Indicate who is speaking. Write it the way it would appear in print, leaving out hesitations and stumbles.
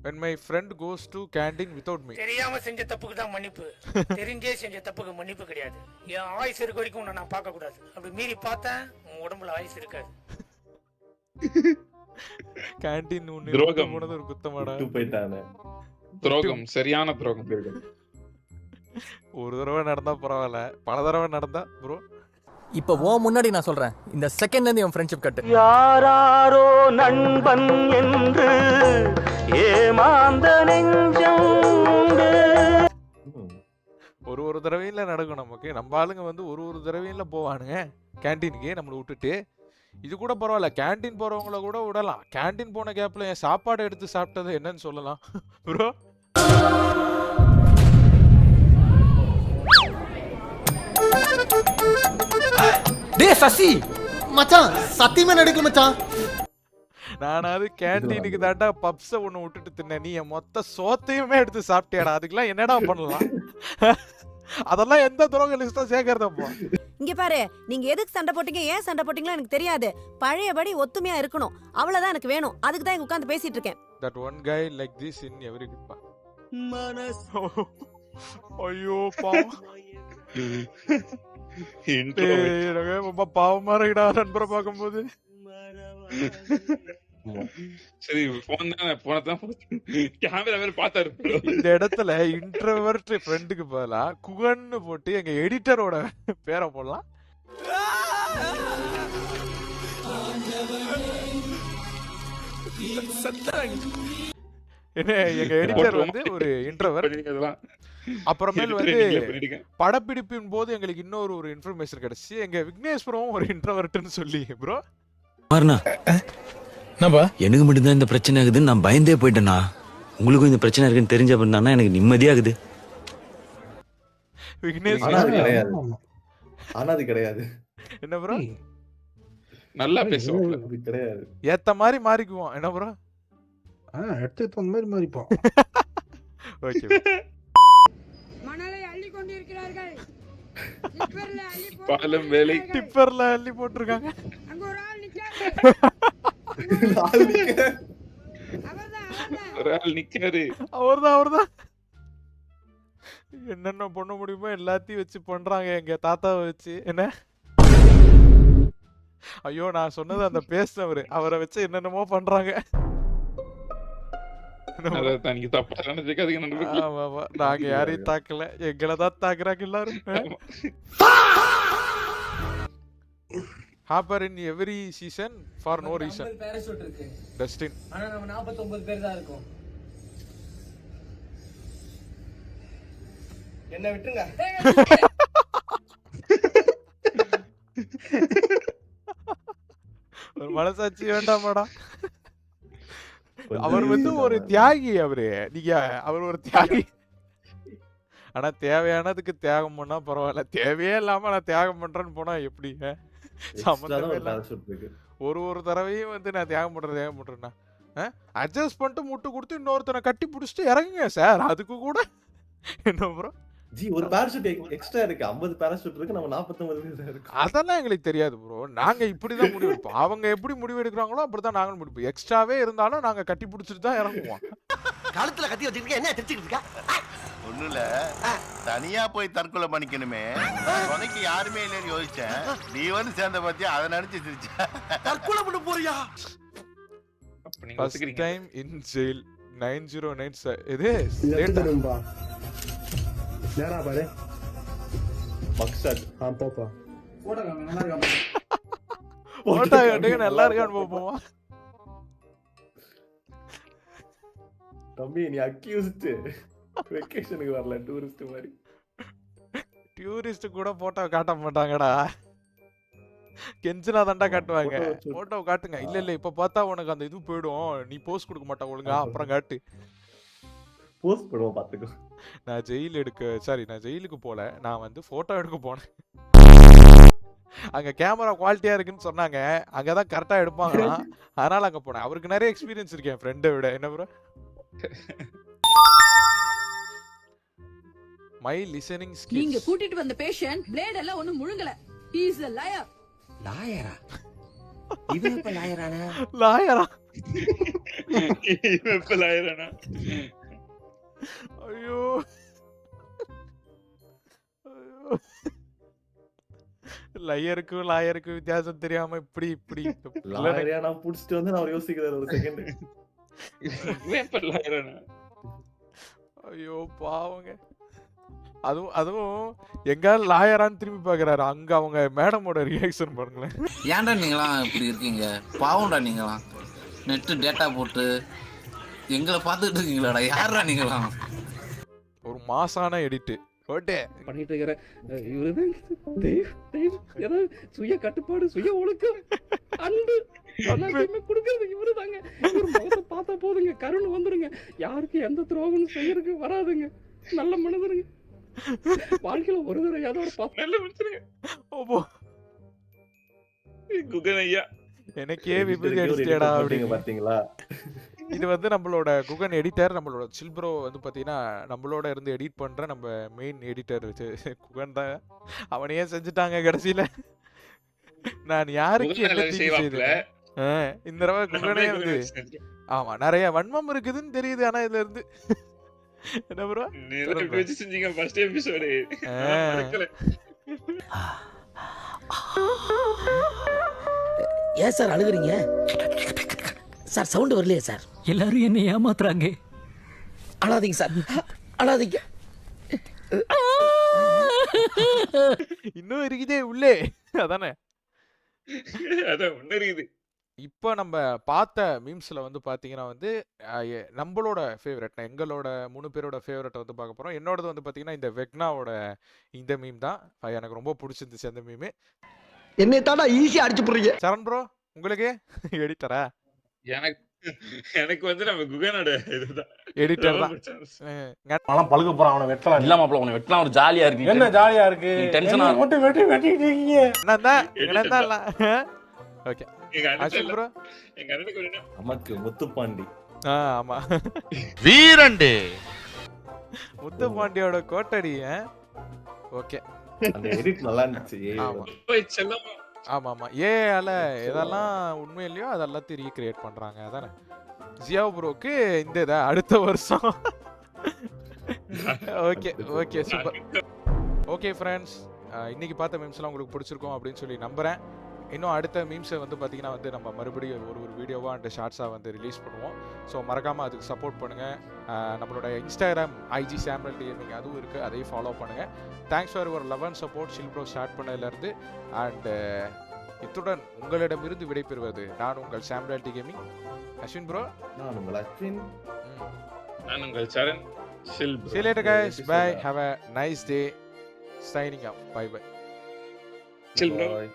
Speaker 1: when my friend goes to canteen without me.
Speaker 2: தெரியாம செஞ்ச தப்புக்கு தான் மன்னிப்பு, தெரிஞ்சே செஞ்ச தப்புக்கு மன்னிப்பு கிடையாது. என் ஆயுசு இருக்க வரைக்கும் உன்னை நான் பார்க்க கூடாது. அப்படி மீறி பார்த்தேன் உன் உடம்புல ஆயுசு இருக்காது.
Speaker 1: கேண்டீன் ஒண்ணு
Speaker 3: துரோகம்.
Speaker 1: போனது ஒரு குத்தமாடா.
Speaker 4: விட்டு போயிட்டானே.
Speaker 3: துரோகம், சரியான துரோகம்.
Speaker 1: ஒரு தடவை நடந்தா பரவாயில்ல, பல தடவை நடந்தா ப்ரோ.
Speaker 5: இப்போ முன்னாடி நான் சொல்றேன், இந்த செகண்ட்ல இருந்து என் ஃப்ரெண்ட்ஷிப் கட்டு.
Speaker 6: யாராரோ நண்பன் என்று ஏமாந்த நெஞ்சம்
Speaker 1: ஒரு தடவையில நடக்கும் நமக்கு. நம்ம ஆளுங்க வந்து ஒரு தடவையில போவானுங்க கேண்டீனுக்கு நம்மளை விட்டுட்டு. இது கூட பரவாயில்ல, கேண்டீன் போறவங்கள கூட விடலாம். கேண்டீன் போன கேப்ல என் சாப்பாடு எடுத்து சாப்பிட்டது என்னன்னு சொல்லலாம் ப்ரோ.
Speaker 5: டேய் சசி மச்சான், சத்தியமா நடிக்கும் மச்சான்.
Speaker 1: நானாவது கேண்டீனுக்கு தாண்டா பப்ஸ ஒண்ணு விட்டுட்டு தின்ன, நீ என் மொத்த சோத்தையுமே எடுத்து சாப்பிட்டியாடா. அதுக்கெல்லாம் என்னடா பண்ணலாம்? அதெல்லாம் எந்த துரோக லிஸ்டா சேர்க்கறதப்போ.
Speaker 7: இங்க பாரு, நீங்க எதுக்கு சண்டை போட்டீங்க, ஏன் சண்டை போட்டீங்களோ எனக்கு தெரியாது. பழையபடி ஒத்துமையா இருக்கணும், அவ்வளவுதான் எனக்கு வேணும். அதுக்கு தான் இங்க உட்கார்ந்து பேசிட்டு இருக்கேன்.
Speaker 1: That one guy like this in every group. ஐயோ பாவம், ரொம்ப பாவமா இருக்குடா நண்பரை பார்க்கும்போது.
Speaker 3: சரி போன் தானே, போனதான் கேமரா வேற பார்த்தாரு.
Speaker 1: இந்த இடத்துல இன்ட்ரோவர்ட் ஃப்ரெண்டுக்கு பதிலா குகன்னு போட்டு எங்க எடிட்டரோட பேரை போடலாம். என்ன, எங்க எடிட்டர் வந்து ஒரு இன்ட்ரோவர்ட். அப்புறமேல் வந்து படப்பிடிப்பின் போது எங்களுக்கு இன்னொரு ஒரு இன்ஃபர்மேஷன் கிடைச்சி, எங்க விக்னேஸ்வரம் ஒரு இன்ட்ரோவர்ட்னு சொல்லி. ப்ரோ
Speaker 8: எனக்கு மட்டும்தான் இந்த பிரச்சனை ஆகுதுன்னு நான் பயந்தே போயிட்டேனா. உங்களுக்கும் இந்த பிரச்சனை இருக்குன்னு தெரிஞ்ச பண்ணா எனக்கு நிம்மதியாகுது.
Speaker 1: விக்னேஸ்வரம்
Speaker 4: ஆனா அது கிடையாது.
Speaker 1: என்ன ப்ரோ,
Speaker 3: நல்லா பேசுவாங்க.
Speaker 4: அது கிடையாது.
Speaker 1: ஏத்த மாதிரி மாறிக்குவோம். என்ன ப்ரோ,
Speaker 9: எடுத்து அந்த மாதிரி மாறிப்போம்.
Speaker 1: ஓகே.
Speaker 10: மணலை அள்ளி கொண்டிருக்கிறார்கள்.
Speaker 3: பாலம் வேலை
Speaker 1: டிப்பர்ல அள்ளி போட்டுருக்காங்க.
Speaker 10: அங்க ஒரு ஆள் நிக்காரு.
Speaker 3: ஒரு ஆள் நிக்காரு.
Speaker 1: அவர்தான் என்னென்ன பண்ண முடியுமோ எல்லாத்தையும் வச்சு பண்றாங்க எங்க தாத்தாவை வச்சு. என்ன, ஐயோ நான் சொன்னது அந்த பேசுனவரு, அவரை வச்சு என்னென்னமோ பண்றாங்க. நாங்க யாரையும் தாக்கல, எங்களை தான் தாக்குறாங்க எல்லாரும். Hopper in every season for no reason. Dustin
Speaker 5: ஆனா நம்ம 49 பேர் தான் இருக்கோம்.
Speaker 6: என்ன விட்டுங்க.
Speaker 1: ஒரு மனசாட்சி வேண்டாமாடா. அவர் வந்து ஒரு தியாகி. அவரு நீங்க அவர் ஒரு தியாகி. ஆனா தேவையானதுக்கு தியாகம் பண்ணா பரவாயில்ல, தேவையே இல்லாம நான் தியாகம் பண்றேன்னு போனா எப்படி? சம்பந்தமே இல்ல. ஒரு தடவையும் வந்து நான் தியாகம் பண்றேன்னா அட்ஜஸ்ட் பண்ணிட்டு முட்டு கொடுத்து இன்னொருத்தனை கட்டி பிடிச்சிட்டு இறங்குங்க சார். அதுக்கு கூட என்ன ப்ரோ
Speaker 4: ஜி, ஒரு பாராசூட் எக்ஸ்ட்ரா இருக்கு. 50 பாராசூட் இருக்கு, நம்ம 49 பேர் இருக்கு.
Speaker 1: அதெல்லாம் எங்களுக்கு தெரியாது ப்ரோ. நாங்க இப்படிதான் முடிவு எடுப்போம். அவங்க எப்படி முடிவு எடுக்கிறாங்களோ அப்படிதான் நாங்களும் முடிப்போம். எக்ஸ்ட்ராவே இருந்தாலும் நாங்க கட்டி பிடிச்சிட்டு தான் இறங்குவோம்.
Speaker 6: கழுத்துல கத்தி வச்சிருக்க, என்ன தெரிஞ்சுக்கிட்டு இருக்கா?
Speaker 11: ஒண்ணும் இல்ல, தனியா போய் தற்கொலை பண்ணிக்கணுமே, உனக்கு யாருமே இல்லைன்னு யோசிச்சேன். நீ வந்து சேர்ந்த பத்தியா, அதை நினைச்சு சிரிச்சேன்.
Speaker 6: தற்கொலை பண்ண போறியா?
Speaker 1: First time in jail 909. இது
Speaker 9: நேரா பாரு
Speaker 4: மக்சட்
Speaker 9: போப்பா.
Speaker 1: போட்டோ எடுங்க, நல்லா இருக்கான்னு பாப்போம்.
Speaker 4: தம்பி நீ அக்யூஸ்ட், வெக்கேஷனுக்கு வரல, டூரிஸ்ட் மாதிரி.
Speaker 1: டூரிஸ்ட் கூட போட்டோ காட்ட மாட்டாங்கடா, கெஞ்சினா தாண்டா காட்டுவாங்க. போட்டோ காட்டுங்க. இல்ல இப்ப பார்த்தா உனக்கு அந்த இது போயிடும், நீ போஸ்ட் கொடுக்க மாட்டா ஒழுங்கா, அப்புறம் காட்டு.
Speaker 4: போஸ்ட் பண்ணுவோம் பாத்துக்கோ.
Speaker 1: நான் ஜெயிலுக்கு போல, நான் வந்து போட்டோ எடுக்க போனேன். அங்க கேமரா குவாலிட்டியா இருக்குன்னு சொன்னாங்க, அங்கதான் கரெக்டா எடுப்பாங்களா, அதனால அங்க போனேன். அவருக்கு நிறைய எக்ஸ்பீரியன்ஸ் இருக்கு என் ஃப்ரெண்டை விட. என்ன ப்ரோ, மை லிசனிங் ஸ்கில்ஸ்.
Speaker 10: நீங்க கூட்டிட்டு வந்த பேஷண்ட் பிளேட் எல்லாம் ஒண்ணு முழுங்கல. He is a liar.
Speaker 6: லாயரா? இவன் இப்ப லாயரானா?
Speaker 1: லாயரா?
Speaker 3: இவன் இப்ப லாயரானா?
Speaker 1: ஐயோ! ஐயோ! லையருக்கும் லாயருக்கும் வித்தியாசம் தெரியாம இப்படி
Speaker 4: லாயரையா நான் புடிச்சிட்டு வந்து நான் யோசிக்கிறேன் ஒரு செகண்ட்.
Speaker 3: இவன் இப்ப லாயரானா?
Speaker 1: ஐயோ பாவங்க. அதுவும் எங்காவது லாயரான்னு திரும்பி பாக்குறாரு. அங்க அவங்க மேடமோட ரியாக்ஷன் பாருங்களேன்.
Speaker 12: ஏன்டா நீங்களாம் இப்படி இருக்கீங்க? பாவம்டா நீங்களாம். நெட்டு டேட்டா போட்டு எங்களை பார்த்துட்டு இருக்கீங்களாடா? யாரா நீங்களாம்?
Speaker 1: ஒரு மாசான எடிட் ஓட்டே
Speaker 6: பண்ணிட்டு இருக்கிற இவருதான் ஏதாவது சுய கட்டுப்பாடு, சுய ஒழுக்கம், அன்பு எல்லாத்தையுமே கொடுக்கறது இவருதாங்க. இவரு முகத்தை பார்த்தா போதுங்க, கருணை வந்துருங்க. யாருக்கு எந்த துரோகமும் செய்யறதுக்கு வராதுங்க. நல்ல மனிதருங்க. வாழ்க்கையில ஒரு தடவை ஏதோ
Speaker 3: நல்ல மனுஷனுங்க. குகன் ஐயா
Speaker 1: எனக்கே விபூதி அடிச்சிட்டேடா அப்படிங்க
Speaker 4: பாத்தீங்களா?
Speaker 1: இது வந்து நம்மளோட குகன் எடிட்டர், நம்மளோட சில்ப்ரோ வந்து பாத்தீங்கன்னா நம்மளோட இருந்து எடிட் பண்ற நம்ம மெயின் எடிட்டர் குகன் தான். அவனையே செஞ்சுட்டாங்க கடைசியில. நான் யாருக்கு என்ன தீங்கு செய்தேன்? இந்த தடவை குகனே வந்து ஆமா நிறைய வன்மம் இருக்குதுன்னு தெரியுது. ஆனா இதுல இருந்து என்ன ப்ரோ
Speaker 3: வச்சு செஞ்சீங்க ஃபர்ஸ்ட் எபிசோட்.
Speaker 6: ஏன் சார் அழுகுறீங்க சார்? சவுண்ட் வரலையே சார்?
Speaker 5: எல்லாரும் என்ன ஏமாத்துறாங்க.
Speaker 6: அழாதீங்க சார், அழாதீங்க.
Speaker 1: இன்னும் இருக்குதே உள்ளே. அதானே
Speaker 3: அதான் ஒண்ணு இருக்குது.
Speaker 1: இப்போ நம்ம பார்த்த மீம்ஸ்ல வந்து பாத்தீங்கன்னா வந்து நம்மளோட ஃபேவரட், எங்களோட 3 பேரோட ஃபேவரட் வந்து பார்க்க போறோம். என்னோடது வந்து பாத்தீங்கன்னா இந்த வெக்னாவோட இந்த மீம் தான். எனக்கு ரொம்ப பிடிச்சிருந்துச்சு அந்த மீம்.
Speaker 6: என்னை தாண்டா ஈஸியா அடிச்சு போடுறீங்க.
Speaker 1: சரண் ப்ரோ உங்களுக்கு எடிட்டரா?
Speaker 3: எனக்கு வந்து நம்ம குகனோட இதுதான்
Speaker 1: எடிட்டர் தான்.
Speaker 9: அவன் பழுக்க போறான், அவனை வெட்டலாம்.
Speaker 8: இல்ல மாப்ள உன்னை வெட்டலாம் ஒரு ஜாலியா இருக்கு.
Speaker 9: என்ன ஜாலியா இருக்கு?
Speaker 8: டென்ஷனா
Speaker 9: மட்டும் வெட்டிட்டு இருக்கீங்க.
Speaker 1: என்னதான் ஓகே
Speaker 3: எங்க
Speaker 1: அஸ்வின் ப்ரோ.
Speaker 3: எங்க அண்ணனுக்கு ஒரு
Speaker 4: நமக்கு முத்துப்பாண்டி.
Speaker 1: ஆமா
Speaker 11: வீரண்டு
Speaker 1: முத்து பாண்டியோட கோட்டடி. ஓகே
Speaker 4: அந்த எடிட் நல்லா இருந்துச்சு.
Speaker 1: ஆமா
Speaker 3: போய் செல்லமா.
Speaker 1: ஆமா ஏல எதெல்லாம் உண்மை இல்லையோ அதெல்லாத்தையும் ரீக்ரியேட் பண்றாங்க. அதானே ஜியாவ் ப்ரோக்கு இந்த இதை அடுத்த வருஷம். Okay super. ஓகே ஃப்ரெண்ட்ஸ், இன்னைக்கு பார்த்த மீம்ஸ்லாம் உங்களுக்கு பிடிச்சிருக்கும் அப்படின்னு சொல்லி நம்புறேன். இன்னும் அடுத்த மீம்ஸை வந்து பார்த்தீங்கன்னா வந்து நம்ம மறுபடியும் ஒரு வீடியோவாக அண்ட் ஷார்ட்ஸாக வந்து ரிலீஸ் பண்ணுவோம். ஸோ மறக்காமல் அதுக்கு சப்போர்ட் பண்ணுங்கள். நம்மளோட இன்ஸ்டாகிராம் ஐஜி சாம்ரல் டிஎம்மிங் அதுவும் இருக்குது, அதையும் ஃபாலோ பண்ணுங்கள். Thanks for your love and support சில்ப்ரோ ஸ்டார்ட் பண்ணதுலேருந்து. அண்டு இத்துடன் உங்களிடமிருந்து விடைபெறுவது நான் உங்கள் சாம்ரல் டி கேமிங் அஸ்வின் ப்ரோ.
Speaker 4: நான் உங்கள் அஸ்வின்.
Speaker 3: நான் உங்கள் சரண்.
Speaker 1: See you later guys. Bye. Have a nice day. Signing off. Bye.
Speaker 3: Chill bro.
Speaker 4: Bye.